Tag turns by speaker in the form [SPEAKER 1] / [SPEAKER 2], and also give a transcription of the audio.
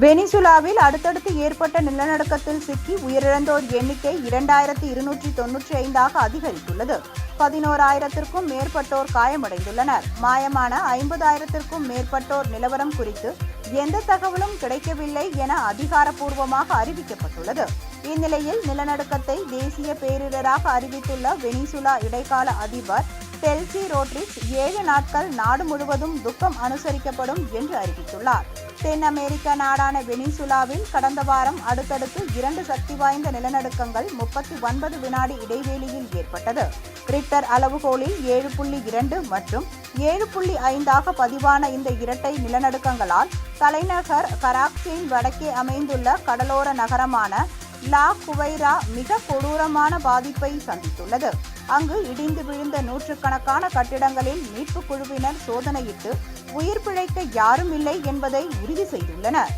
[SPEAKER 1] வெனிசுலாவில் அடுத்தடுத்து ஏற்பட்ட நிலநடுக்கத்தில் சிக்கி உயிரிழந்தோர் எண்ணிக்கை 2295 அதிகரித்துள்ளது. 11,000க்கும் மேற்பட்டோர் காயமடைந்துள்ளனர். மாயமான 50,000க்கும் மேற்பட்டோர் நிலவரம் குறித்து எந்த தகவலும் கிடைக்கவில்லை என அதிகாரப்பூர்வமாக அறிவிக்கப்பட்டுள்ளது. இந்நிலையில் நிலநடுக்கத்தை தேசிய பேரிடராக அறிவித்துள்ள வெனிசுலா இடைக்கால அதிபர் டெல்சி ரோட்ரிக்ஸ் 7 நாட்கள் நாடு முழுவதும் துக்கம் அனுசரிக்கப்படும் என்று அறிவித்துள்ளார். தென் அமெரிக்க நாடான வெனிசுலாவில் கடந்த வாரம் அடுத்தடுத்து 2 சக்தி வாய்ந்த நிலநடுக்கங்கள் 39 வினாடி இடைவெளியில் ஏற்பட்டது. ரிக்டர் அளவுகோலில் 7.2 மற்றும் 7.5 பதிவான இந்த இரட்டை நிலநடுக்கங்களால் தலைநகர் கராச்சியின் வடக்கே அமைந்துள்ள கடலோர நகரமான லா குவைரா மிக கொடூரமான பாதிப்பை சந்தித்துள்ளது. அங்கு இடிந்து விழுந்த நூற்றுக்கணக்கான கட்டிடங்களில் மீட்புக் குழுவினர் சோதனையிட்டு உயிர் பிழைக்க யாரும் இல்லை என்பதை உறுதி செய்துள்ளனர்.